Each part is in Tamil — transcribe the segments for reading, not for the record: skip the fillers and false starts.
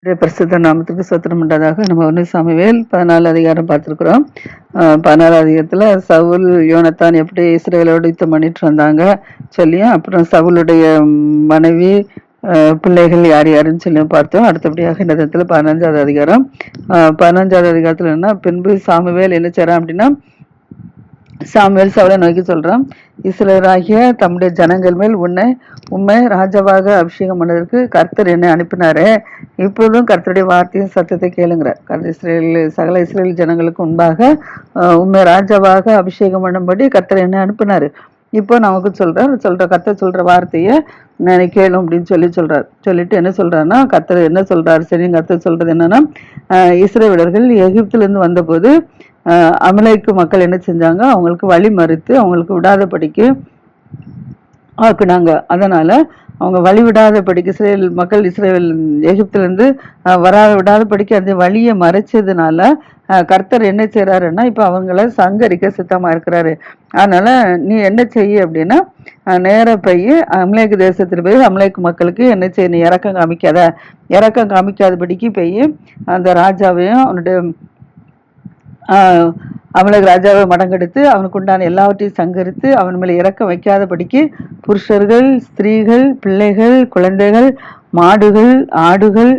பரிசுத்த நாமத்துக்கு ஸ்தோத்திரம் உண்டாதாக. நம்ம 1 சாமுவேல் 14 அதிகாரம் பார்த்துருக்குறோம். 14 அதிகாரத்தில் சவுல் யோனத்தான் எப்படி இஸ்ரவேலோடு யுத்தம் பண்ணிட்டு வந்தாங்க சொல்லியும், அப்புறம் சவுலுடைய மனைவி பிள்ளைகள் யார் யாருன்னு சொல்லி பார்த்தோம். அடுத்தபடியாக இந்த இடத்துல 15வது அதிகாரம் 15வது அதிகாரத்தில் என்ன, பின்பு சாமுவேல் என்ன செய்றான் அப்படின்னா, சாமுவேல் சவுலை நோக்கி சொல்றான், இஸ்ரவேலராகிய தம்முடைய ஜனங்கள் மேல் உம்மை ராஜாவாக அபிஷேகம் பண்ணதற்கு கர்த்தர் என்னை அனுப்பினாரே, இப்போதும் கர்த்தருடைய வார்த்தையும் சத்தத்தை கேளுங்கிறார். சகல இஸ்ரேல் ஜனங்களுக்கு முன்பாக உம்மை ராஜாவாக அபிஷேகம் பண்ணும்படி கர்த்தர் என்னை அனுப்பினாரு. இப்போ நமக்கு கர்த்தர் சொல்ற வார்த்தையை நான் கேளும் அப்படின்னு சொல்றாரு. சொல்லிட்டு என்ன சொல்றாருன்னா, கர்த்தர் என்ன சொல்றாரு, சரி, கர்த்தர் சொல்றது என்னன்னா, இஸ்ரவேலர்கள் எகிப்திலிருந்து வந்தபோது அமலேக்கு மக்கள் என்ன செஞ்சாங்க, அவங்களுக்கு வழி மறித்து அவங்களுக்கு விடாதபடிக்கு ஆக்குனாங்க. அதனால அவங்க வழி விடாதபடிக்கு இஸ்ரேல் எகிப்திலிருந்து விடாதபடிக்கு அந்த வழியை மறைச்சதுனால கர்த்தர் என்ன செய்யறாருன்னா, இப்ப அவங்கள சங்கரிக்க சித்தமா இருக்கிறாரு. அதனால நீ என்ன செய்ய அப்படின்னா, நேர போய் அமலேக்கு தேசத்துல போய் அமலேக்கு மக்களுக்கு என்ன செய்ய, நீ இறக்கம் காமிக்காதபடிக்கு போய் அந்த ராஜாவையும் அவனுடைய அமலேக்கு ராஜாவை மடங்கெடுத்து அவனுக்கு உண்டான எல்லாவற்றையும் சங்கரித்து அவன் மேலே இறக்கம் வைக்காதபடிக்கு புருஷர்கள், ஸ்திரீகள், பிள்ளைகள், குழந்தைகள், மாடுகள், ஆடுகள்,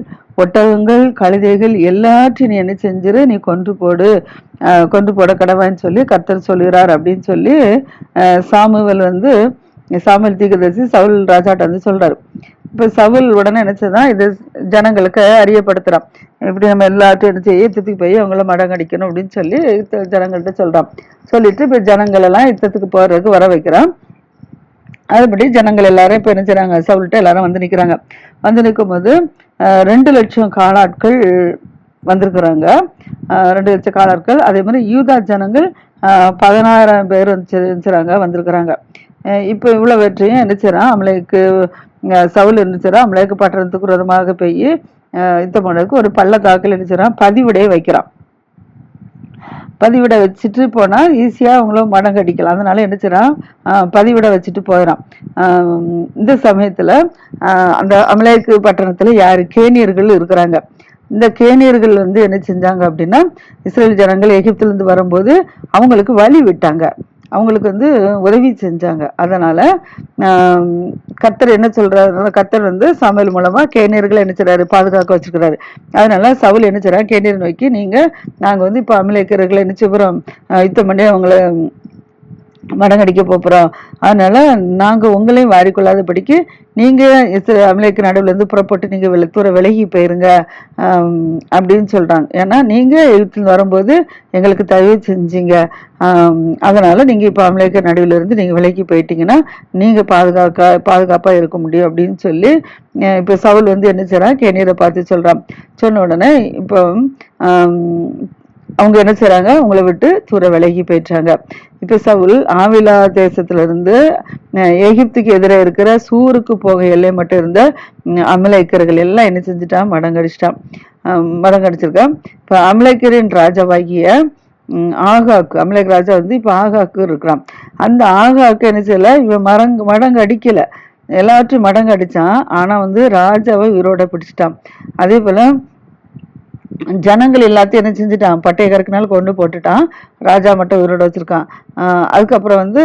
ஒட்டகங்கள், கழுதைகள் எல்லாத்தையும் நீ என்ன செஞ்சிரு, நீ கொன்று போட கடவான்னு சொல்லி கர்த்தர் சொல்லுகிறார் அப்படின்னு சொல்லி சாமுவேல் தீர்க்கதரிசி சவுல் ராஜாட்ட வந்து சொல்றாரு. இப்ப சவுல் உடனே நினைச்சதான் இது ஜனங்களுக்கு அறியப்படுத்துறான். இப்படி நம்ம எல்லாத்தையும் என்ன செய்ய, யுத்தத்துக்கு போய் அவங்கள மடங்கடிக்கணும் அப்படின்னு சொல்லி ஜனங்கள்கிட்ட சொல்றான். சொல்லிட்டு இப்ப ஜனங்கள் எல்லாம் யுத்தத்துக்கு போறதுக்கு வர வைக்கிறான். அதுபடி ஜனங்கள் எல்லாரும் இப்ப என்ன செய்றாங்க, சவுல்கிட்ட எல்லாரும் வந்து நிக்கிறாங்க. வந்து நிற்கும் போது 2 லட்சம் காலாட்கள் வந்திருக்கிறாங்க. 2 லட்சம் காலாட்கள். அதே மாதிரி யூதா ஜனங்கள் 16,000 பேர் வந்திருக்கிறாங்க. இப்ப இவ்வளவு வெற்றியும் என்ன செய்யறான், அமலேக்கு சவுல் என்ன செய்யறான், அமலேக்கு பட்டணத்துக்கு விரோதமாக போய் யுத்தம் பண்ணதுக்கு ஒரு பள்ளத்தாக்கில் என்ன செய்யறான், பதிவிடையை வைக்கிறான். பதிவிட வச்சுட்டு போனா ஈஸியா அவங்களும் மடங்கடிக்கலாம். அதனால என்ன செய்யறான், பதிவிட வச்சுட்டு போயிடான். இந்த சமயத்துல அந்த அமலேக்கு பட்டணத்துல கேனியர்கள் இருக்கிறாங்க. இந்த கேனியர்கள் வந்து என்ன செஞ்சாங்க அப்படின்னா, இஸ்ரேல் ஜனங்கள் எகிப்திலிருந்து வரும்போது அவங்களுக்கு வழி விட்டாங்க, அவங்களுக்கு வந்து உதவி செஞ்சாங்க. அதனால கர்த்தர் என்ன சொல்றாரு, கர்த்தர் வந்து சாமுவேல் மூலமா கேனியர்களை என்ன செய்றாரு, பாதுகாக்க வச்சிருக்கிறாரு. அதனால சவுல் என்ன செய்றாரு, கேனியர் நோக்கி, நாங்க வந்து இப்ப அமலேக்கர்களை என்ன செய்றோம், யுத்தம் பண்ணி அவங்கள மடங்கடிக்க போறோம். அதனால நாங்க உங்களையும் வாரிக்கொள்ளாதபடிக்கு நீங்க அமலேக்கு நடுவுல இருந்து புறப்பட்டு நீங்க தூர விலகி போயிருங்க அப்படின்னு சொல்றாங்க. ஏன்னா நீங்க எழுத்துல வரும்போது எங்களுக்கு தயவு செஞ்சீங்க, அதனால நீங்க இப்ப அமலேக்கு நடுவுல இருந்து நீங்க விலகி போயிட்டீங்கன்னா நீங்க பாதுகாப்பா இருக்க முடியும் அப்படின்னு சொல்லி இப்ப சவுல் வந்து என்ன செய்றான், கேனியரை பார்த்து சொல்றான். சொன்ன உடனே இப்போ அவங்க என்ன செய்றாங்க, உங்களை விட்டு தூர விலகி போயிட்டாங்க. இப்ப சவுல் ஆவிலா தேசத்துல இருந்து எகிப்துக்கு எதிரே இருக்கிற சூருக்கு போக எல்லை மட்டும் இருந்த அமலேக்கர்கள் எல்லாம் என்ன செஞ்சுட்டான், மடங்கடிச்சிருக்கான். இப்ப அமலேக்கரின் ராஜாவாகிய ஆகாக்கு, அமலேக் ராஜா வந்து இப்ப ஆகாக்கு இருக்கிறான். அந்த ஆகாக்கு என்ன செய்யல, இவன் மடங்கு அடிக்கல, எல்லாத்தையும் மடங்கு அடிச்சான். ஆனா வந்து ராஜாவை உயிரோட பிடிச்சிட்டான். அதே போல ஜனங்கள் எல்லாத்தையும் என்ன செஞ்சுட்டான், பட்டை கறக்குனால கொண்டு போட்டுட்டான். ராஜா மட்டும் உயிரோட வச்சிருக்கான். அதுக்கப்புறம் வந்து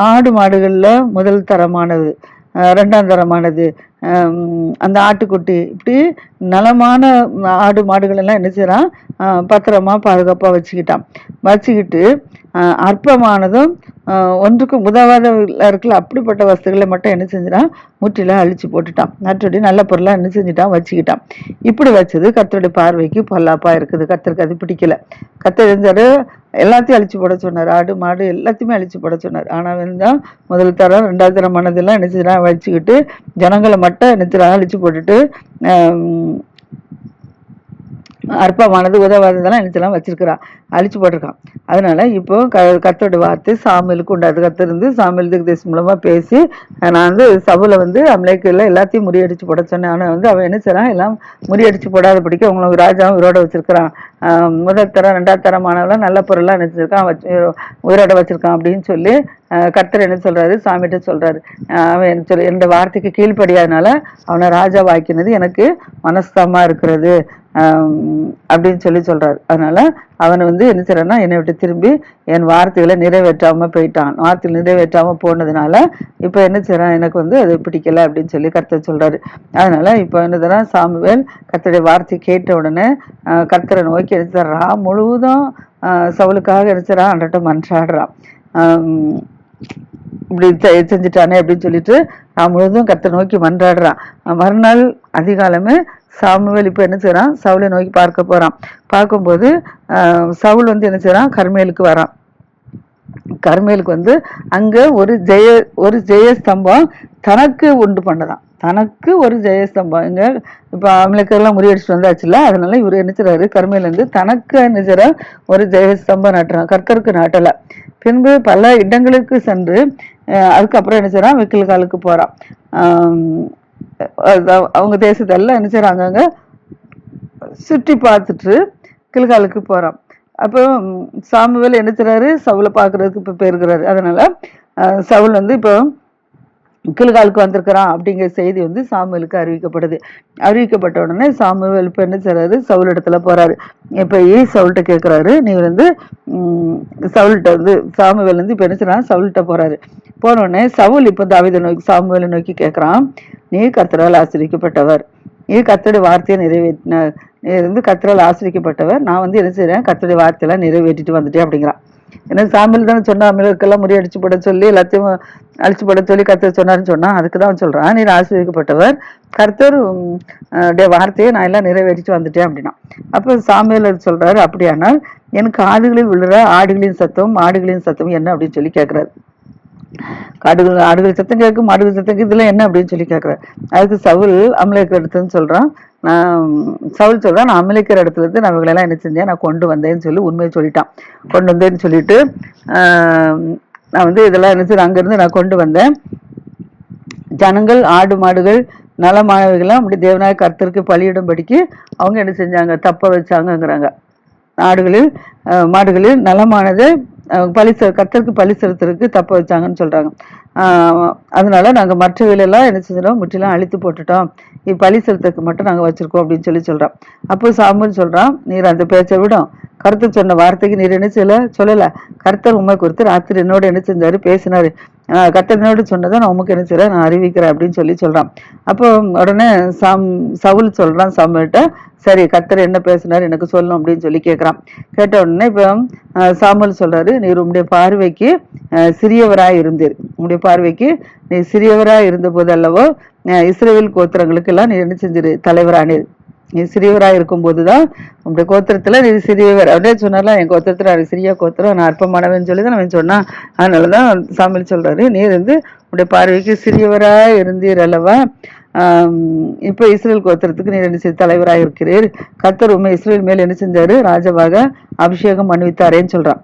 ஆடு மாடுகள்ல முதல் தரமானது, 2ஆம் தரமானது, அந்த ஆட்டுக்குட்டி, இப்படி நலமான ஆடு மாடுகள் எல்லாம் என்ன செய்யறான், பத்திரமா பாதுகாப்பா வச்சுக்கிட்டு அற்பமானதும் ஒன்றுக்கு உதவாத இருக்குல்ல அப்படிப்பட்ட வஸ்துக்களை மட்டும் என்ன செஞ்சிடான், முற்றிலும் அழிச்சு போட்டுட்டான். மற்றபடி நல்ல பொருளா என்ன செஞ்சுட்டான், வச்சுக்கிட்டான். இப்படி வச்சது கர்த்தருடைய பார்வைக்கு பொல்லாப்பா இருக்குது. கர்த்தருக்கு அது பிடிக்கல. கர்த்தர் இருந்தாரு, எல்லாத்தையும் அழிச்சு போட சொன்னார், ஆடு மாடு எல்லாத்தையுமே அழிச்சு போட சொன்னார். ஆனா தான் முதல் தரம் 2ஆவது தரம் மனதெல்லாம் என்ன செஞ்சிடான், வச்சுக்கிட்டு ஜனங்களை மட்டும் என்ன செய்யறான், அழிச்சு போட்டுட்டு அற்பமானது உதவாததெல்லாம் என்னச்செல்லாம் வச்சிருக்கிறான், அழிச்சு போட்டிருக்கான். அதனால இப்போ கர்த்தரோட வார்த்தை சாமுவேலுக்கு உண்டாது. கர்த்தர் இருந்து சாமுவேல் தீர்க்கதரிசி மூலமா பேசி, நான் வந்து சவுலை வந்து அமலேக்குல எல்லாத்தையும் முறியடிச்சு போட சொன்னேன். ஆனா வந்து அவன் என்ன செய்றான், எல்லாம் முறியடிச்சு போடாதபடிக்கு அவங்களுக்கு ராஜாவும் விரோட வச்சிருக்கிறான் முதல் தரம் 2வது தரமானவெல்லாம் நல்ல பொருளாக நினைச்சிருக்கான், உயிரோட வச்சிருக்கான் அப்படின்னு சொல்லி கர்த்தர் என்ன சொல்றாரு, சாமிகிட்ட சொல்றாரு, அவன் சொல்லி இந்த வார்த்தைக்கு கீழ்ப்படியாதனால அவனை ராஜா வாக்கினது எனக்கு மனஸ்தாமா இருக்கிறது அப்படின்னு சொல்லி சொல்றாரு. அதனால அவனை என்ன செய்யறான்னா, என்னை விட்டு திரும்பி என் வார்த்தைகளை நிறைவேற்றாம போயிட்டான். வார்த்தைகள் நிறைவேற்றாம போனதுனால இப்ப என்ன செய்யறான், எனக்கு அது பிடிக்கல அப்படின்னு சொல்லி கர்த்தர் சொல்றாரு. அதனால இப்ப என்னதுன்னா, சாமுவேல் கர்த்தருடைய வார்த்தை கேட்ட உடனே கர்த்தரை நோக்கி எடுத்துறா முழுவதும் சவுலுக்காக எடுத்துறான், அன்றைட்ட மன்றாடுறான். இப்படி செஞ்சுட்டானே அப்படின்னு சொல்லிட்டு நான் முழுவதும் கர்த்தரை நோக்கி மன்றாடுறான். மறுநாள் அதிகாலமே சாமுவேல் இப்ப என்ன செய்யறான், சவுலை நோக்கி பார்க்க போறான். பார்க்கும்போது சவுல் என்ன செய்யறான், கர்மேலுக்கு வரான். கர்மேலுக்கு அங்க ஒரு ஜெயஸ்தம்பம் தனக்கு உண்டு பண்ணதான், தனக்கு ஒரு ஜெயஸ்தம்பம். இங்க இப்ப அமலேக்கர்லாம் முறியடிச்சுட்டு வந்தாச்சுல்ல, அதனால இவர் என்ன செய்றாரு, கர்மேல தனக்கு என்ன செய்யற ஒரு ஜெயஸ்தம்பம் நாட்டுறான், கர்த்தருக்கு நாட்டல. பின்பு பல இடங்களுக்கு சென்று அதுக்கப்புறம் என்ன செய்யறான், வெக்கில்காலுக்கு போறான். அவங்க தேசத்தெல்லாம் என்ன செய்யறாங்க, அங்க சுற்றி பார்த்துட்டு கில்காலுக்கு போறான். அப்போ சாமுவேல் என்ன செய்றாரு, சவுலை பாக்குறதுக்கு இப்ப போயிருக்கிறாரு. அதனால சவுல் இப்போ கில்காலுக்கு வந்திருக்கிறான் அப்படிங்கிற செய்தி சாமுவேலுக்கு அறிவிக்கப்படுது. அறிவிக்கப்பட்ட உடனே சாமுவேல் இப்ப என்ன செய்றாரு, சவுல் இடத்துல போறாரு. இப்ப சவுல்கிட்ட கேட்கிறாரு, நீ சவுல்கிட்ட சாமுவேல் இப்ப என்ன செய்றான், சவுல்கிட்ட போறாரு. போன உடனே சவுல் இப்ப தாவீதை நோக்கி சாமுவேலை நோக்கி கேட்கிறான், நீ கர்த்தரால் ஆசீர்வதிக்கப்பட்டவர், நீ கர்த்தருடைய வார்த்தையை நிறைவேற்றின, நீ கர்த்தரால் ஆசீர்வதிக்கப்பட்டவர், நான் என்ன செய்றேன், கர்த்தருடைய வார்த்தையெல்லாம் நிறைவேற்றிட்டு வந்துட்டேன் அப்படிங்கிறான். ஏன்னா சாமுவேல் தானே சொன்னா, அமலேக்கெல்லாம் முறியடிச்சு போட சொல்லி எல்லாத்தையும் அழிச்சு போட சொல்லி கர்த்தர் சொன்னாருன்னு சொன்னா, அதுக்குதான் சொல்றான், நீர் ஆசீர்வதிக்கப்பட்டவர், கர்த்தர் வார்த்தையை நான் எல்லாம் நிறைவேற்றிட்டு வந்துட்டேன் அப்படின்னா. அப்ப சாமுவேல் சொல்றாரு, அப்படியானால் எனக்கு காதுகளில் விழுற ஆடுகளின் சத்தம் மாடுகளின் சத்தம் என்ன அப்படின்னு சொல்லி கேட்கிறாரு. ஆடுகள் சத்தம் கேட்கும், மாடுகள் சத்தம் இதுல என்ன அப்படின்னு சொல்லி கேட்கிறாரு. அதுக்கு சவுல் அமலேக்கர் இடத்துன்னு சொல்றான். சவுல் சொல்றான், நான் அமலேக்கர் இடத்துல இருந்து நான் இவங்களெல்லாம் என்ன செஞ்சேன், நான் கொண்டு வந்தேன்னு சொல்லி உண்மையை சொல்லிட்டான். கொண்டு வந்தேன்னு சொல்லிட்டு நான் இதெல்லாம் என்ன செய்ய அங்கிருந்து நான் கொண்டு வந்தேன். ஜனங்கள் ஆடு மாடுகள் நலமானவைகள்லாம் அப்படி தேவனாய கர்த்தருக்கு பலியிடும்படிக்கு அவங்க என்ன செஞ்சாங்க, தப்ப வச்சாங்கங்கிறாங்க. மாடுகளில் நலமானதை கர்த்தருக்கு பலி செலுத்துறதுக்கு தப்ப வச்சாங்கன்னு சொல்றாங்க. அதனால நாங்க மற்றவைகளெல்லாம் என்ன செஞ்சோம், முற்றிலும் அழித்து போட்டுட்டோம், பலி செலுத்துறதுக்கு மட்டும் நாங்க வச்சிருக்கோம் அப்படின்னு சொல்றோம். அப்போ சாமுவேல் சொல்றான், நீர் அந்த பேச்சை விடும், கர்த்தர் சொன்ன வார்த்தைக்கு நீர் என்ன சொல்லல, கர்த்தர் உண்மை குறித்து ராத்திரி என்னோட என்ன செஞ்சாரு, பேசினாரு, கர்த்தனோடு சொன்னதை நான் உமக்கு என்ன செய்யறேன், நான் அறிவிக்கிறேன் அப்படின்னு சொல்றான். அப்போ உடனே சவுல் சொல்றான் சாமுவேல்கிட்ட, சரி கர்த்தர் என்ன பேசினாரு எனக்கு சொல்லணும் அப்படின்னு சொல்லி கேட்கிறான். கேட்ட உடனே இப்போ சாமுவேல் சொல்றாரு, நீர் உம்முடைய பார்வைக்கு சிறியவராய் இருந்தீர், உம்முடைய பார்வைக்கு நீ சிறியவராய் இருந்த போது அல்லவோ இஸ்ரவேல் கோத்திரங்களுக்கு எல்லாம் நீ என்ன செஞ்சிரு, தலைவரானீர். நீ சிறியவராக இருக்கும் போதுதான் உங்களுடைய கோத்திரத்துல நீ சிறியவர் அப்படியே சொன்னார்லாம், என் கோத்திரத்துல அது சிறிய கோத்திரம், நான் அற்பமானவன் சொல்லிதான் அவன் சொன்னான். அதனாலதான் சாமுவேல் சொல்றாரு, நீர் உடைய பார்வைக்கு சிறியவராக இருந்தீர் அல்லவா, இப்ப இஸ்ரேல் கோத்திரத்துக்கு நீர் என்ன செய்ய தலைவராக இருக்கிறீர், கர்த்தர் உண்மை இஸ்ரேல் மேல் என்ன செஞ்சாரு, ராஜாவாக அபிஷேகம் பண்ணுவித்தாரேன்னு சொல்றான்.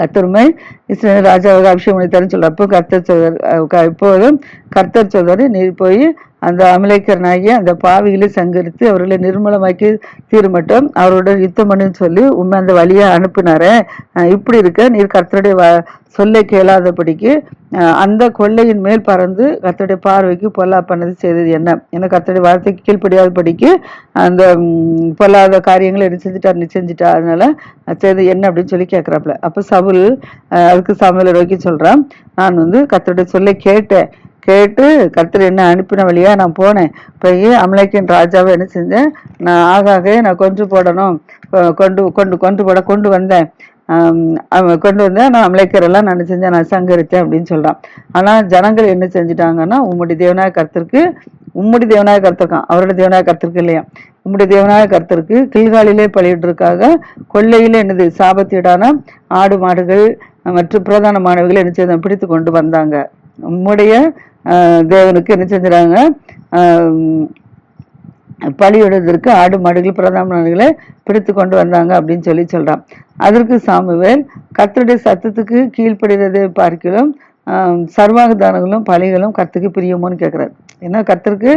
கர்த்தருமை இஸ்ரேல் ராஜாவாக அபிஷேகம் பண்ணித்தாருன்னு சொல்ற. அப்போ கர்த்தர் சொல்றாரு, இப்போதும் கர்த்தர் சொல்றாரு, நீ போய் அந்த அமலேக்கரனாகிய அந்த பாவிகளை சங்கரித்து அவர்களை நிர்மூலமாக்கி தீர்மட்டும் அவரோட யுத்தம் பண்ணுன்னு சொல்லி உண்மை அந்த வழியை அனுப்புனார. இப்படி இருக்க நீர் கர்த்தருடைய சொல்லை கேளாதபடிக்கு அந்த கொள்ளையின் மேல் பறந்து கர்த்தருடைய பார்வைக்கு பொல்லா பண்ணது செய்தது என்ன, ஏன்னா கர்த்தருடைய வார்த்தைக்கு கீழ்ப்படியாதபடிக்கு அந்த பொல்லாத காரியங்களை என்ன செஞ்சுட்டா, அதனால செய்தது என்ன அப்படின்னு சொல்லி கேட்கிறாப்புல. அப்ப சவுல் அதுக்கு சாமுவேலை நோக்கி சொல்றான், நான் கர்த்தருடைய சொல்லை கேட்டு கர்த்தர் என்ன அனுப்பின வழியா நான் போனேன், போய் அமலேக்கின் ராஜாவை என்ன செஞ்சேன், நான் ஆகாக நான் கொன்று போடணும், கொண்டு வந்தேன், நான் அமலேக்கரெல்லாம் நான் செஞ்சேன், நான் சங்கரித்தேன் அப்படின்னு சொல்றான். ஆனா ஜனங்கள் என்ன செஞ்சுட்டாங்கன்னா, உம்முடைய தேவனாய கர்த்தருக்கான், அவருடைய தேவனாய கர்த்தருக்கு இல்லையா, உம்முடைய தேவனாய கர்த்தருக்கு கில்காலிலே பலியிட்டிருக்காக கொள்ளையிலே என்னது சாபத்தீடான ஆடு மாடுகள் மற்றும் பிரதானமானவர்கள் என்ன செய்ய பிடித்து கொண்டு வந்தாங்க. உம்முடைய தேவனுக்கு என்ன செஞ்சுறாங்க, பலியிடுவதற்கு ஆடு மாடுகள் பிரதானமானவர்களை பிடித்து கொண்டு வந்தாங்க அப்படின்னு சொல்றான். அதற்கு சாமுவேல், கர்த்தருடைய சத்தத்துக்கு கீழ்ப்படுகிறதை பார்க்கிறோம் சர்வாங்க தானங்களும் பலிகளும் கர்த்தருக்கு பிரியமோன்னு கேட்கிறார். ஏன்னா கர்த்தருக்கு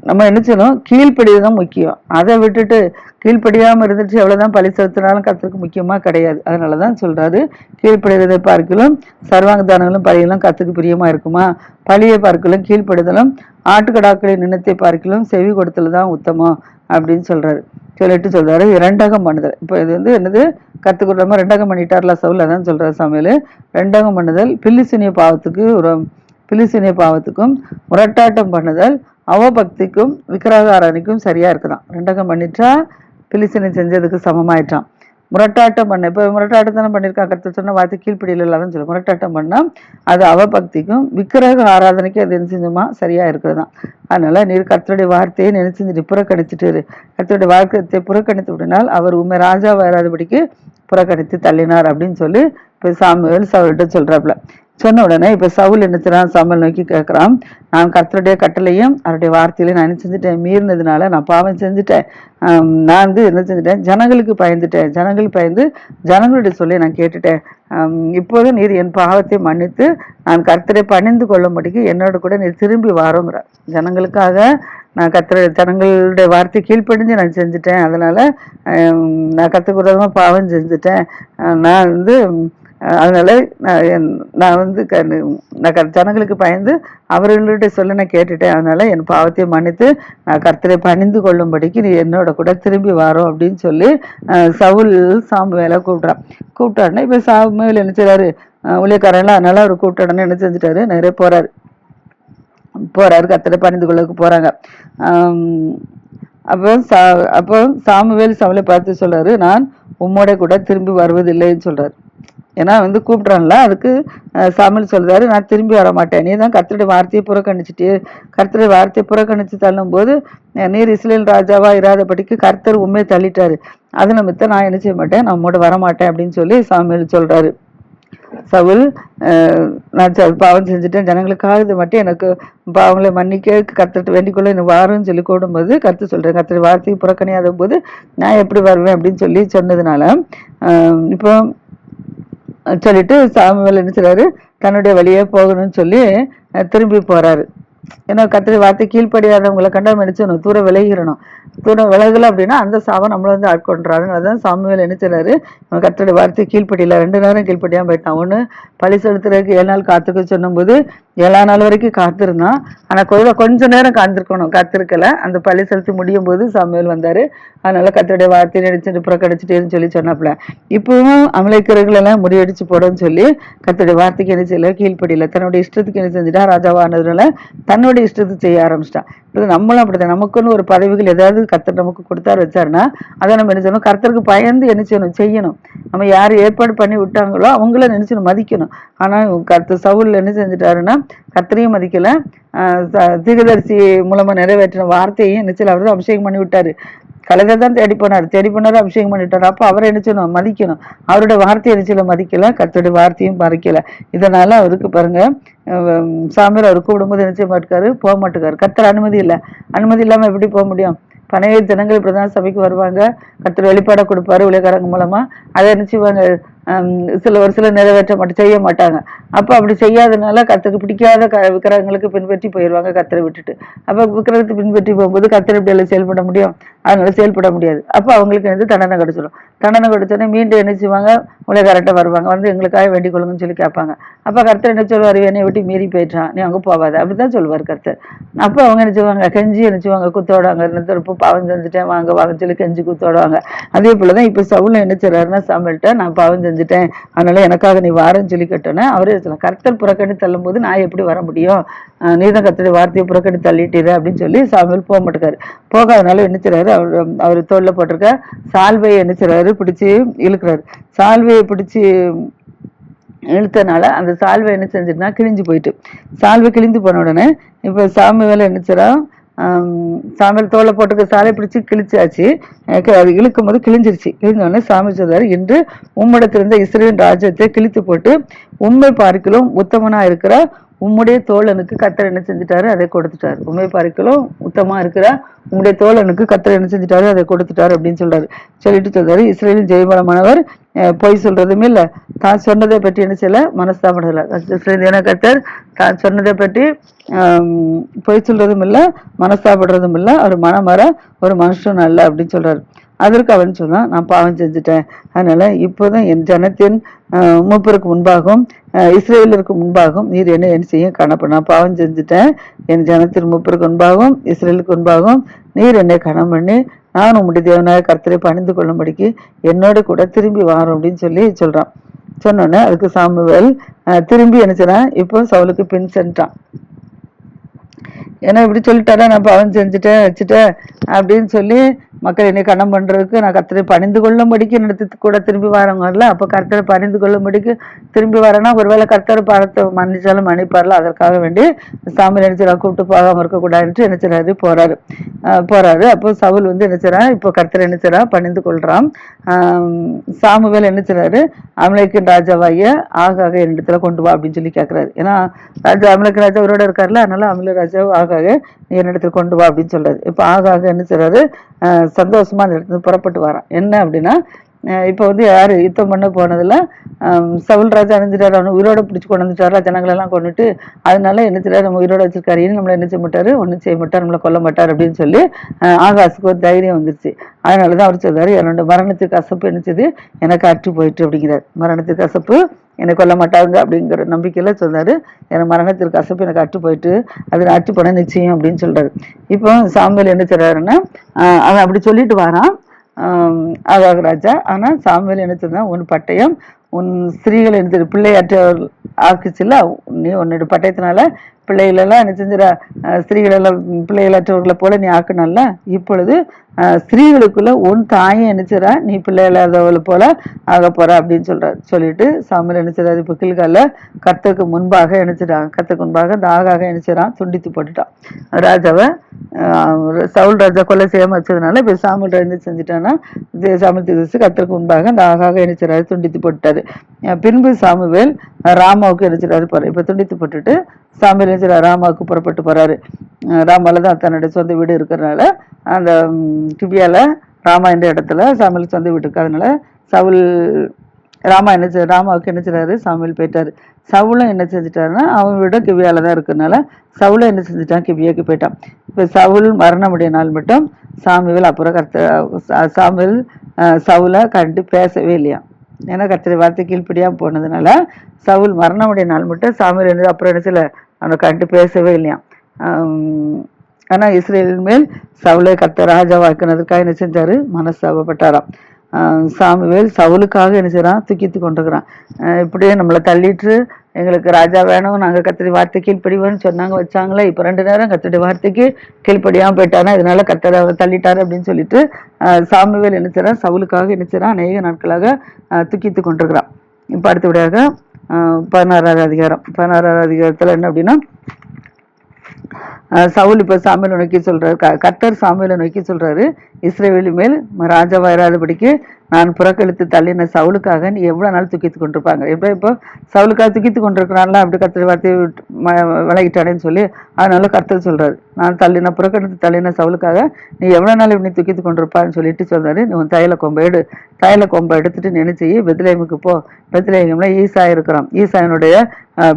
நம்ம என்ன செய்யணும், கீழ்ப்படியது தான் முக்கியம். அதை விட்டுட்டு கீழ்ப்படியாம இருந்துட்டு எவ்வளவுதான் பழி செலுத்தினாலும் கர்த்தருக்கு முக்கியமா கிடையாது. அதனாலதான் சொல்றாரு, கீழ்ப்படிறதை பார்க்கலும் சர்வாங்க தானங்களும் பலிகளும் கர்த்தருக்கு பிரியமா இருக்குமா, பழியை பார்க்கலும் கீழ்ப்படுதலும் ஆட்டுக்கடாக்களின் நின்னத்தை பார்க்கலும் செவி கொடுத்தல் தான் உத்தமம் அப்படின்னு சொல்றாரு. சொல்லிட்டு சொல்றாரு இரண்டகம் பண்ணுதல். இப்போ இது என்னது, கத்துக்கிட்டோமா ரெண்டகம் பண்ணிட்டார்ல சவுல், அதான் சொல்றாரு சாமுவேல். ரெண்டகம் பண்ணுதல் பிலிஸ்தீனிய பாவத்துக்கும் முரட்டாட்டம் பண்ணுதல் அவபக்திக்கும் விக்கிரக ஆராதனைக்கும் சரியா இருக்குதான். ரெண்டகம் பண்ணிட்டா பிலிஸ்தீனை செஞ்சதுக்கு சமமாயிட்டான். முரட்டாட்டம் பண்ண, இப்ப முரட்டாட்டம் பண்ணியிருக்கான், கர்த்தர் சொன்ன வார்த்தை கீழ்ப்படியில இல்லாதான் சொல்லு. முரட்டாட்டம் பண்ணா அது அவபக்திக்கும் விக்கிரக ஆராதனைக்கு அது என்ன செஞ்சுமா சரியா இருக்குதுதான். அதனால நீர் கர்த்தருடைய வார்த்தையை நினைச்சு புறக்கணிச்சுட்டு, கர்த்தருடைய வார்த்தையை புறக்கணித்து விடனால் அவர் உண்மை ராஜா வராதபடிக்கு புறக்கணித்து தள்ளினார் அப்படின்னு சொல்லி இப்ப சாமுவேல் சவுல்கிட்ட சொல்றாப்புல. சொன்ன உடனே இப்ப சவுல் என்ன செய்றான், சாமுவேல் நோக்கி கேட்கிறான், நான் கர்த்தருடைய கட்டளையும் அவருடைய வார்த்தையிலையும் நான் என்ன செஞ்சுட்டேன், மீறினதுனால நான் பாவம் செஞ்சுட்டேன். நான் என்ன செஞ்சுட்டேன், ஜனங்களுக்கு பயந்துட்டேன், ஜனங்களுக்கு பயந்து ஜனங்களுடைய சொல்லி நான் கேட்டுட்டேன். இப்போது நீர் என் பாவத்தை மன்னித்து நான் கர்த்தரை பணிந்து கொள்ளும்படிக்கு என்னோட கூட நீர் திரும்பி வாரோங்கிற. ஜனங்களுக்காக நான் ஜனங்களுடைய வார்த்தை கீழ்ப்படிஞ்சு நான் செஞ்சுட்டேன். அதனால நான் கர்த்தருக்கு பாவம் செஞ்சுட்டேன். நான் அதனால நான் ஜனங்களுக்கு பயந்து அவர்களுடைய சொல்ல நான் கேட்டுட்டேன். அதனால என் பாவத்தை மன்னித்து நான் கர்த்தரை பணிந்து கொள்ளும்படிக்கு நீ என்னோட கூட திரும்பி வரோம் அப்படின்னு சொல்லி சவுல் சாமுவேலை கூப்பிட்டாருன்னா இப்ப சாமுவேல் என்ன செய்றாரு, ஊழியக்காரன்லாம், அதனால அவர் கூப்பிட்டாருன்னு என்ன செஞ்சுட்டாரு, நிறைய போறாரு கர்த்தரை பணிந்து கொள்ளக்கு போறாங்க. அப்போ சாமுவேல் சவுலை பார்த்து சொல்றாரு, நான் உம்மோட கூட திரும்பி வருவதில்லைன்னு சொல்றாரு. ஏன்னா கூப்பிட்றான்ல, அதுக்கு சாமுவேல் சொல்றாரு, நான் திரும்பி வர மாட்டேன், நீ தான் கர்த்தருடைய வார்த்தையை புறக்கணிச்சுட்டு, கர்த்தருடைய வார்த்தையை புறக்கணிச்சு தள்ளும் போது நீர் இஸ்ரேல் ராஜாவா இராதபடிக்கு கர்த்தர் உண்மையை தள்ளிட்டாரு. அது நிமித்தம் நான் என்ன செய்ய மாட்டேன், நான் உம்மோட வரமாட்டேன் அப்படின்னு சொல்லி சாமுவேல் சொல்றாரு. சவுல் நான் பாவம் செஞ்சுட்டேன், ஜனங்களுக்காக இது மட்டும் எனக்கு பாவங்களை மன்னிக்க கர்த்தர்கிட்ட வேண்டிக்கொள்ள எனக்கு வாருன்னு சொல்லி கூடும்போது கர்த்தர் சொல்றேன், கர்த்தர் வார்த்தையை புறக்கணியாத போது நான் எப்படி வருவேன் அப்படின்னு சொல்லி சொன்னதுனால இப்போ சொல்லிட்டு சாமுவேல் என்ன செய்றாரு, தன்னுடைய வழியே போகணும்னு சொல்லி திரும்பி போறாரு. ஏன்னா கர்த்தருடைய வார்த்தை கீழ்ப்படியாதவங்களை கண்டா நினைச்சணும், தூரம் விலகிடணும். தூரம் விலகல அப்படின்னா அந்த சாபம் நம்மள ஆட்கொண்டுறாரு. அதனாலதான் சாமுவேல் என்ன செய்றாரு, கர்த்தருடைய வார்த்தை கீழ்ப்படியில 2 நேரம் கீழ்ப்படியாம போயிட்டான். ஒண்ணு பழி செலுத்துறதுக்கு 7 நாள் காத்துக்க சொன்னும் போது 7ஆம் நாள் வரைக்கும் காத்திருந்தான். ஆனா கொஞ்ச நேரம் காத்திருக்கணும், காத்திருக்கல. அந்த பழி செலுத்தி முடியும் போது சாமுவேல் வந்தாரு. அதனால கர்த்தருடைய வார்த்தையை நினைச்சிட்டு புறக்கணிச்சுட்டேன்னு சொல்லி சொன்னாப்புல. இப்பவும் அமலைக்கர்கள் எல்லாம் முறியடிச்சு போடன்னு சொல்லி கர்த்தருடைய வார்த்தைக்கு என்ன செய்யல, கீழ்ப்படியில தன்னுடைய இஷ்டத்துக்கு என்ன செஞ்சுட்டா, ராஜாவானதுனால தன்னுடைய இஷ்டத்துக்கு செய்ய ஆரம்பிச்சிட்டான். நம்மளும் அப்படித்தான், நமக்குன்னு ஒரு பதவிகள் ஏதாவது கர்த்தர் நமக்கு கொடுத்தாரு வச்சாருன்னா அதை நம்ம என்ன செய்யணும், கர்த்தருக்கு பயந்து என்ன செய்யணும். நம்ம யார் ஏற்பாடு பண்ணி விட்டாங்களோ அவங்கள நினைச்சு மதிக்கணும். ஆனா கர்த்தர் சவுல் என்ன செஞ்சுட்டாருன்னா, கர்த்தரையும் மதிக்கல, தீர்க்கதரிசி மூலமா நிறைவேற்றின வார்த்தையும் என்ன அவர்தான் அபிஷேகம் பண்ணி விட்டாரு. கலைதை தான் தேடி போனாரு, அபிஷேகம் பண்ணிட்டாரு. அப்போ அவரை என்ன செய்யணும், மதிக்கணும். அவருடைய வார்த்தையை என்ன மதிக்கல, கர்த்தருடைய வார்த்தையும் மறைக்கல. இதனால அவருக்கு பாருங்க, சாமியார் அவர் கூப்பிடும்போது என்ன செய்ய மாட்டாரு, போக மாட்டேக்காரு. கர்த்தர் அனுமதி இல்லாம எப்படி போக முடியும்? பனைய ஜனங்கள் பிரதான சபைக்கு வருவாங்க, கர்த்தர் வெளிப்பாட கொடுப்பாரு ஊழியக்காரங்க மூலமா. அதை என்ன செய்வாங்க, ஒரு சில நிறைவேற்ற செய்ய மாட்டாங்க. அப்ப அப்படி செய்யாதனால கர்த்தருக்கு பிடிக்காத விக்கிரகங்களுக்கு பின்பற்றி போயிடுவாங்க கர்த்தரை விட்டுட்டு. அப்ப விக்கிரகத்தை பின்பற்றி போகும்போது கர்த்தர் இப்படி எல்லாம் செயல்பட முடியும்? அதனால செயல்பட முடியாது. அப்ப அவங்களுக்கு தண்டனை கிடைச்சிடும். தண்டனை கிடைச்சோடனே மீண்டும் என்ன செய்வாங்க, ஊழியக்காரர்கிட்ட வருவாங்க, எங்களுக்காக வேண்டிக் கொள்ளுங்கன்னு சொல்லி கேட்பாங்க. அப்ப கர்த்தர் என்ன சொல்லுவாரு, என்னை விட்டு மீறி போயிட்டான், நீ அங்க போவாத, அப்படிதான் சொல்லுவார் கர்த்தர். அப்ப அவங்க என்ன செய்வாங்க, கெஞ்சி என்ன செய்வாங்க, குத்தோடுவாங்க. பாவம் செஞ்சுட்டேன் வாங்க சொல்லி கெஞ்சி குத்தோடுவாங்க. அதே போலதான் இப்ப சவுல் என்ன செய்றாருன்னா, சாமுவேல்ட்ட நான் பாவம் செஞ்சுட்டேன், அதனால எனக்காக நீ வாரன்னு சொல்லி கேட்டோன்னே அவரே சொல்லலாம், கர்த்தர் புறக்கணி தள்ளும் போது நான் எப்படி வர முடியும், நீதான் கர்த்தருடைய வார்த்தையை புறக்கணி தள்ளிட்டீரு அப்படின்னு சொல்லி சாமுவேல் போக மாட்டேக்காரு. போகாதனால என்ன செய்றாரு, அவர் தோல்ல போட்டிருக்க சால்வையை என்ன செய்றாரு, பிடிச்சு இழுக்கிறாரு. சால்வையை பிடிச்சு இழுத்தனால அந்த சால்வை என்ன செஞ்சிருந்தா கிழிஞ்சு போயிட்டு, சால்வை கிழிந்து போன உடனே இப்ப சாமுவேல் என்ன செய்றான், சாமியல் தோலை போட்டுக்க சாலை பிடிச்சு கிழிச்சாச்சு. அது இழுக்கும் போது கிழிஞ்சிருச்சு. கிழிஞ்சோடனே சாமி சொல்றாரு, இன்று உம்மிடத்திலிருந்த இஸ்ரவேல் ராஜ்யத்தை கிழித்து போட்டு உண்மை பார்க்கிலும் உத்தமனா இருக்கிற உம்முடைய தோழனுக்கு கர்த்தர் என்ன செஞ்சுட்டாரு, அதை கொடுத்துட்டாரு. உண்மை பார்க்கலும் உத்தமா இருக்கிற உம்முடைய தோழனுக்கு கர்த்தர் என்ன செஞ்சுட்டாரு, அதை கொடுத்துட்டாரு அப்படின்னு சொல்றாரு. சொல்லிட்டு சொல்றாரு, இஸ்ரேலின் ஜெயபலமானவர் பொய் சொல்றதும் இல்லை, தான் சொன்னதை பற்றி என்ன செய்யல, மனஸ்தாபடல. கர்த்தர் தான் சொன்னதை பற்றி பொய் சொல்றதும் இல்லை, மனஸ்தாபடுறதும் இல்லை, அவர் மனமர ஒரு மனுஷன் அல்ல அப்படின்னு சொல்றாரு. அதற்கு அவன் சொன்னான், நான் பாவம் செஞ்சுட்டேன், அதனால இப்போதான் என் ஜனத்தின் மூப்பருக்கு முன்பாகவும் இஸ்ரேலருக்கு முன்பாகவும் நீர் என்ன செய்ய காணப்படும். நான் பாவம் செஞ்சுட்டேன், என் ஜனத்தின் மூப்பருக்கு முன்பாகவும் இஸ்ரேலுக்கு முன்பாகவும் நீர் என்னை கணம் பண்ணி நான் உம்முடைய தேவனாய கர்த்தரை பணிந்து கொள்ளும்படிக்கு என்னோட கூட திரும்பி வாரோம் அப்படின்னு சொல்றான். சொன்னோன்னே அதுக்கு சாமுவேல் திரும்பி என்ன செய்றான், இப்போ சவுலுக்கு பின் சென்றான். ஏன்னா இப்படி சொல்லிட்டாரா, நான் பாவம் செஞ்சுட்டேன் வச்சுட்டேன் அப்படின்னு சொல்லி மக்கள் என்னை கண்ணம் பண்றதுக்கு நான் கர்த்தரை பணிந்து கொள்ளும்படிக்கு நடத்தி கூட திரும்பி வரவங்கல்ல. அப்போ கர்த்தரை பணிந்து கொள்ளும்படிக்கு திரும்பி வரேன்னா ஒருவேளை கர்த்தரை பாரத்தை மன்னிச்சாலும் மன்னிப்பார்ல, அதற்காக வேண்டி சாமியில் நினைச்சிடா கூப்பிட்டு போகாம இருக்கக்கூடாதுன்ட்டு நினைச்சிடாரு போறாரு. அப்போ சவுல் வந்து நினைச்சிடறான், இப்போ கர்த்தரை நினைச்சிடா பணிந்து கொள்றான். சாமுவேல் நினைச்சிடாரு, அமலேக்கின் ராஜாவாகிய ஆகாக என்னிடத்துல கொண்டு வா அப்படின்னு சொல்லி கேட்கிறாரு. ஏன்னா அமலேக்கு ராஜா அவரோட இருக்காருல்ல, அதனால அமல ராஜா ஆகாக நீ என்னிடத்துல கொண்டு வா அப்படின்னு சொல்றாரு. இப்போ ஆகாக என்ன செய்றாரு, சந்தோஷமா அந்த இடத்துல புறப்பட்டு வரான். என்ன அப்படின்னா, இப்போ வந்து யாரு யுத்தம் பண்ண போனதுல சவுல் ராஜா அணிஞ்சிட்டாரு, அவனு உயிரோட பிடிச்சி கொண்டு வந்துட்டாரா, ஜனங்களெல்லாம் கொண்டுட்டு. அதனால என்ன செய்யறாரு, நம்ம உயிரோட வச்சிருக்காரு, இனி நம்மளை என்ன செய்ய மாட்டாரு, ஒன்றும் செய்ய மாட்டார், நம்மளை கொல்ல மாட்டார் அப்படின்னு சொல்லி ஆகாசுக்கு ஒரு தைரியம் வந்துருச்சு. அதனாலதான் அவர் சொல்றாரு, என்னோட மரணத்துக்கு கசப்பு என்னச்சது எனக்கு அற்று போயிட்டு அப்படிங்கிறார். மரணத்துக்கு கசப்பு என்னை கொல்ல மாட்டாங்க அப்படிங்கிற நம்பிக்கையில சொல்றாரு, எனக்கு மரணத்திற்கு கசப்பு எனக்கு அற்று போயிட்டு அது அற்று போன நிச்சயம் அப்படின்னு சொல்றாரு. இப்போ சாமுவேல் என்ன செய்றாருன்னா, அவன் அப்படி சொல்லிட்டு வரான் ஆகாக ராஜா. ஆனா சாமுவேல் என்ன சொல்றான், உன் பட்டயம் உன் ஸ்திரீகள் என்ன பிள்ளையாற்றவர் ஆக்குச்சுல்ல, நீ உன்னோட பட்டயத்தினால பிள்ளைகளெல்லாம் என்ன செஞ்சிட, ஸ்திரீகளெல்லாம் பிள்ளைகளற்றவர்களை போல நீ ஆக்குனல்ல, இப்பொழுது ஸ்திரீகளுக்குள்ள உன் தாயை நினைச்சிடா, நீ பிள்ளை இல்லாதவளை போல ஆக போற அப்படின்னு சொல்லிட்டு சாமுவேல் நினைச்சிடாரு. இப்போ கில்கால கர்த்தருக்கு முன்பாக நினைச்சிடான், கர்த்தருக்கு முன்பாக இந்த ஆகாக நினைச்சிடான், துண்டித்து போட்டுட்டான் ராஜாவை. சவுல் ராஜா கொலை செய்யாம வச்சதுனால இப்போ சாமுவேல் என்ன செஞ்சுட்டான்னா, சாமுவேல் கர்த்தருக்கு முன்பாக இந்த ஆகாக நினைச்சிடாரு, துண்டித்து போட்டுட்டாரு. பின்பு சாமுவேல் ராமாவுக்கு நினைச்சிடாரு போறாரு. இப்போ துண்டித்து போட்டுட்டு சாமுவேல் நினைச்சிடா ராமாவுக்கு புறப்பட்டு போறாரு. ராமால தான் தன்னுடைய சொந்த வீடு இருக்கிறதுனால அந்த கிபியால ராமா என்ற இடத்துல சாமுவேல் சொந்த வீடு இருக்கு. அதனால சவுல் ராமாவுக்கு என்ன செய்றாரு, சாமுவேல் போயிட்டாரு. சவுலும் என்ன செஞ்சுட்டாருன்னா, அவன் வீடு கிபியால தான் இருக்கிறதுனால சவுலும் என்ன செஞ்சுட்டான், கிபியாக்கு போயிட்டான். இப்ப சவுல் மரணமுடைய நாள் மட்டும் சாமுவேல் அப்புறம் சாமுவேல் சவுலை கண்டு பேசவே இல்லையா. ஏன்னா கர்த்தருடைய வார்த்தை கீழ்ப்படியாம போனதுனால சவுல் மரணமுடைய நாள் மட்டும் சாமுவேல் அப்புறம் என்ன செய்யல, அவனை கண்டு பேசவே இல்லையா. ஆனா இஸ்ரேலின் மேல் சவுலை கர்த்தர் ராஜாவாக்குனதுக்காக என்ன செஞ்சாரு, மனஸ்தாபப்பட்டாராம். சாமுவேல் சவுலுக்காக என்ன செய்யறான், துக்கித்து கொண்டிருக்கிறான். இப்படியே நம்மளை தள்ளிட்டு எங்களுக்கு ராஜா வேணும், நாங்க கர்த்தருடைய வார்த்தை கீழ்ப்படிவோன்னு சொன்னாங்க வச்சாங்களே, இப்போ 2 நேரம் கர்த்தருடைய வார்த்தைக்கு கீழ்ப்படியாம போயிட்டானா, இதனால கர்த்தர் அவர் தள்ளிட்டாரு அப்படின்னு சொல்லிட்டு சாமுவேல் என்ன செய்யறான், சவுலுக்காக என்ன செய்யறான், அநேக நாட்களாக துக்கித்து கொண்டிருக்கிறான். இப்போ அடுத்தபடியாக 16வது அதிகாரத்துல என்ன அப்படின்னா, சவுல் இப்ப சாமுவேலை நோக்கி சொல்றாரு, கர்த்தர் சாமுவேலை நோக்கி சொல்றாரு, இஸ்ரவேல் மேல் ராஜாவா இராதபடிக்கு நான் புறக்கணித்து தள்ளின சவுலுக்காக நீ எவ்வளவு நாள் துக்கித்து கொண்டிருப்பாங்க. இப்போ சவுலுக்காக துக்கித்து கொண்டிருக்கிறான்ல, அப்படி கர்த்தர் வார்த்தையை விலகிட்டானேன்னு சொல்லி அதனால கர்த்தர் சொல்றாரு, நான் புறக்கணித்து தள்ளின சவுலுக்காக நீ எவ்வளவு நாள் இப்படி துக்கித்து கொண்டிருப்பான்னு சொல்லிட்டு சொல்றாரு, நீ உன் தைல கொம்பை எடுத்துட்டு நினைச்சு பெத்லேமுக்கு போ. பெத்லேகம்ல ஈசா இருக்கிறான், ஈசாயனுடைய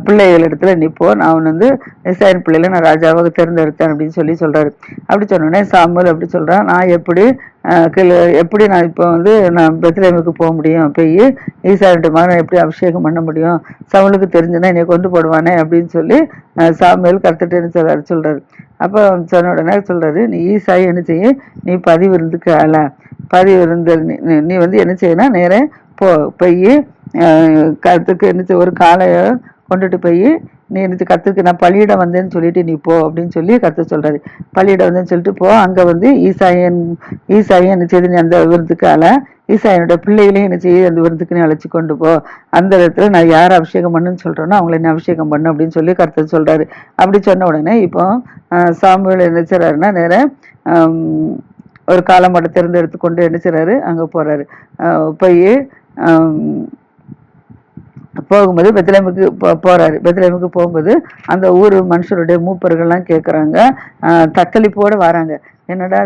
பிள்ளைகள் இடத்துல நீ போ, நான் வந்து ஈசாயின் பிள்ளைகளை நான் ராஜாவாக தேர்ந்தெடுத்தேன் அப்படின்னு சொல்றாரு. அப்படி சொன்னோடனே சாமுவேல் அப்படி சொல்றான், நான் எப்படி நான் இப்போ வந்து நான் பெத்லேமுக்கு போக முடியும், போய் ஈசாயனுடைய மகனை எப்படி அபிஷேகம் பண்ண முடியும், சவுலுக்கு தெரிஞ்சுன்னா என்னை கொண்டு போடுவானே அப்படின்னு சொல்லி சாமுவேல் கர்த்தர்ட்ட சொல்றாரு. அப்போ சொன்ன உடனே சொல்றாரு, நீ ஈசாய் என்ன செய்ய, நீ பதிவிருந்துக்கு பதிவிருந்து நீ வந்து என்ன செய்யணும், நேரே போய் கருத்துக்கு என்ன ஒரு காளைய கொண்டுட்டு போய் நீ எனக்கு கத்துக்கு நான் பள்ளியிடம் வந்தேன்னு சொல்லிட்டு நீ போ அப்படின்னு சொல்லி கத்து சொல்றாரு. பள்ளியிடம் வந்தேன்னு சொல்லிட்டு போ, அங்க வந்து ஈசாயன் என்ன செய்து நீ அந்த விருந்துக்கு ஈசாயனோட பிள்ளைகளையும் என்ன செய்ய அந்த விருந்துக்கு நீ அழைச்சி கொண்டு போ, அந்த இடத்துல நான் யாரை அபிஷேகம் பண்ணுன்னு சொல்றேனோ அவங்களை என்ன அபிஷேகம் பண்ணு அப்படின்னு சொல்லி கர்த்தர் சொல்றாரு. அப்படி சொன்ன உடனே இப்போ சாமுவேல் என்ன செய்றாருன்னா, நேர ஒரு காலமாட்டை தேர்ந்தெடுத்து கொண்டு என்ன செய்றாரு, அங்க போறாரு. போய் போகும்போது பெத்லெஹேமுக்கு போறாரு. பெத்லெஹேமுக்கு போகும்போது அந்த ஊர் மனுஷருடைய மூப்பர்கள்லாம் கேட்குறாங்க, தத்தளிப்போட வராங்க. என்னடா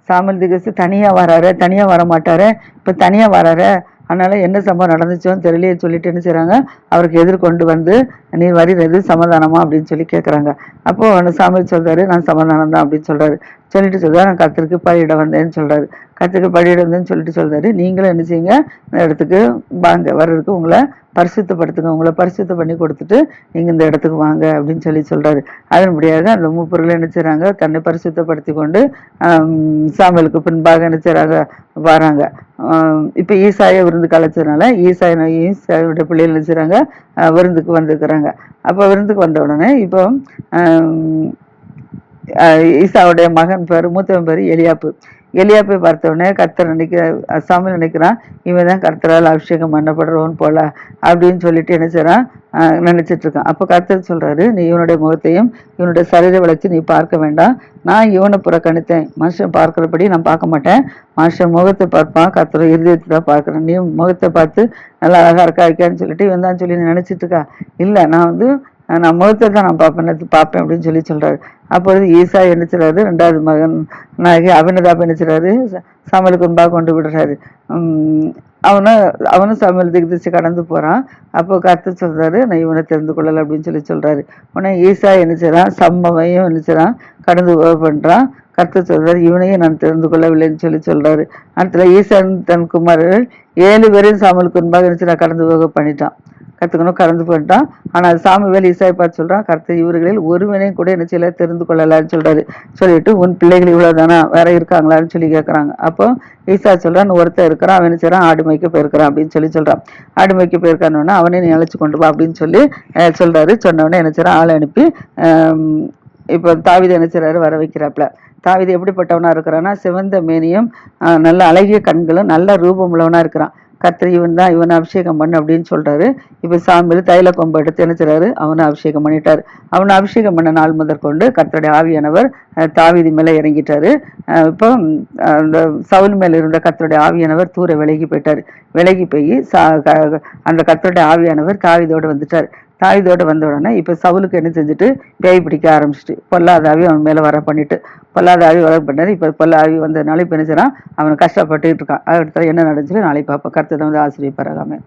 சாமுவேல் தீர்க்கதரிசி தனியா வராரு, தனியா வர மாட்டாரு, இப்ப தனியா வராரு, அதனால என்ன சம்பவம் நடந்துச்சோன்னு தெரியலையே சொல்லிட்டு என்ன செய்றாங்க, அவருக்கு எதிர்கொண்டு வந்து நீர் வருகிறது சமாதானமா அப்படின்னு சொல்லி கேட்குறாங்க. அப்போ சாமுவேல் சொல்றாரு, நான் சமாதானம் தான் அப்படின்னு சொல்றாரு. சொல்லிட்டு சொல்றாரு, நான் கர்த்தருக்கு பலியிட வந்தேன்னு சொல்றாரு. கர்த்தருக்கு பலியிட வந்தேன்னு சொல்லிட்டு சொல்றாரு, நீங்களும் என்ன செய்யுங்க, இந்த இடத்துக்கு வாங்க, வர்றதுக்கு உங்களை பரிசுத்தப்படுத்துங்க, உங்களை பரிசுத்தம் பண்ணி கொடுத்துட்டு நீங்க இந்த இடத்துக்கு வாங்க அப்படின்னு சொல்லி சொல்றாரு. அதன்படியாக அந்த மூப்பர்கள் என்ன செய்றாங்க, தன்னை பரிசுத்தப்படுத்தி கொண்டு சாமுவேலுக்கு பின்பாக என்ன செய்றாங்க, வராங்க. இப்ப ஈசாயை விருந்துக்கு அழைச்சதுனால ஈசாயோட பிள்ளைகள் என்ன செய்றாங்க, விருந்துக்கு வந்திருக்கிறாங்க. அப்ப விருந்துக்கு வந்த உடனே இப்போ ஈசாவுடைய மகன் பேரு, மூத்தவன் பேரு எலியாப்பு. எலியாப்பை பார்த்த உடனே கர்த்தர் சாமுவேல் நினைக்கிறான், இவன் தான் கர்த்தரால் அபிஷேகம் பண்ணப்படுறவன் போல அப்படின்னு சொல்லிட்டு என்ன செய்றான், நினைச்சிட்டு இருக்கான். அப்போ கர்த்தர் சொல்றாரு, நீ இவனுடைய முகத்தையும் இவனுடைய சரீர வளர்ச்சி நீ பார்க்க வேண்டாம், நான் இவனை புறக்கணித்தேன். மனுஷன் பார்க்கிறபடி நான் பார்க்க மாட்டேன், மனுஷன் முகத்தை பார்ப்பான், கர்த்தர் இருதயத்தை தான் பார்க்கிறேன். நீ முகத்தை பார்த்து நல்லா அழகா இருக்கான்னு சொல்லிட்டு இவன் தான் சொல்லி நினைச்சிட்டு இருக்கா. இல்லை, நான் முகத்தை தான் நான் பார்ப்பேன் அப்படின்னு சொல்லி சொல்றாரு. அப்பொழுது ஈசா என்ன செய்றாரு, 2வது மகன் நாயகி அபினதாப் என்ன செய்றாரு, சாமுவேலுக்கு முன்பாக கொண்டு விடுறாரு. அவனும் சாமுவேல் தீர்க்கதரிசி கடந்து போறான். அப்போ கர்த்தர் சொல்றாரு, நான் இவனை தெரிந்து கொள்ளல அப்படின்னு சொல்லி சொல்றாரு. உடனே ஈசா என்ன செய்றான், சம்பவையும் என்ன செய்றான், கடந்து பண்றான். கர்த்தர் சொல்றாரு, இவனையும் நான் தெரிந்து கொள்ளவில்லைன்னு சொல்லி சொல்றாரு. அடுத்த ஈசா தன் குமாரர்கள் 7 பேரையும் சாமுவேலுக்கு முன்பாக என்ன செய்றான், கடந்து போக பண்ணிட்டான், கத்துக்கணும் கடந்து போயிட்டான். ஆனால் சாமுவேல் ஈசாயை பார்த்து சொல்றான், கர்த்தர் இவர்களில் ஒருவனையும் கூட என்ன செய்யல, தெரிந்து கொள்ளலான்னு சொல்றாரு. சொல்லிட்டு உன் பிள்ளைகள் இவ்வளவுதானா, வேற இருக்காங்களான்னு சொல்லி கேட்கறாங்க. அப்போ ஈசா சொல்றான், ஒருத்தர் இருக்கிறான், அவன் என்ன செய்யறான், ஆடு மேய்க்க போயிருக்கிறான் அப்படின்னு சொல்லி சொல்றான். ஆடு மேய்க்க போயிருக்கான்னு அவனே நீ அழைச்சு கொண்டு வா அப்படின்னு சொல்லி சொல்றாரு. சொன்னவொடனே என்ன செய்யறான், ஆளை அனுப்பி இப்போ தாவீது என்ன செய்றாரு, வர வைக்கிறாப்ல. தாவீது எப்படிப்பட்டவனா இருக்கிறான்னா, சிவந்த மேனியும் நல்ல அழகிய கண்களும் நல்ல ரூபம் உள்ளவனா இருக்கிறான். கர்த்தர் இவன் தான், இவனை அபிஷேகம் பண்ணு அப்படின்னு சொல்றாரு. இப்ப சாமுவேல் தைல கொம்பு எடுத்து என்ன செய்றாரு, அவனை அபிஷேகம் பண்ணிட்டாரு. அவனை அபிஷேகம் பண்ண நாள் முதற்கொண்டு கர்த்தருடைய ஆவியானவர் தாவீது மேல இறங்கிட்டாரு. இப்போ அந்த சவுல் மேல இருந்த கர்த்தருடைய ஆவியானவர் தூர விலகி போயிட்டாரு. விலகி போய் அந்த கர்த்தருடைய ஆவியானவர் தாவீதோட வந்துட்டாரு. தாவீதோட வந்த உடனே இப்ப சவுலுக்கு என்ன செஞ்சுட்டு, பேய் பிடிக்க ஆரம்பிச்சுட்டு, பொல்லாத ஆவி அவன் மேல வர பண்ணிட்டு, பொல்லாத ஆவி வர பண்ணாரு. இப்ப பொல்ல ஆவி வந்ததுனால இப்ப என்ன செய்றான், அவன் கஷ்டப்பட்டுட்டு இருக்கான். அடுத்த என்ன நடந்துச்சு நாளைக்கு பார்ப்போம். கர்த்தர் வந்து ஆசிரியப்பாராக.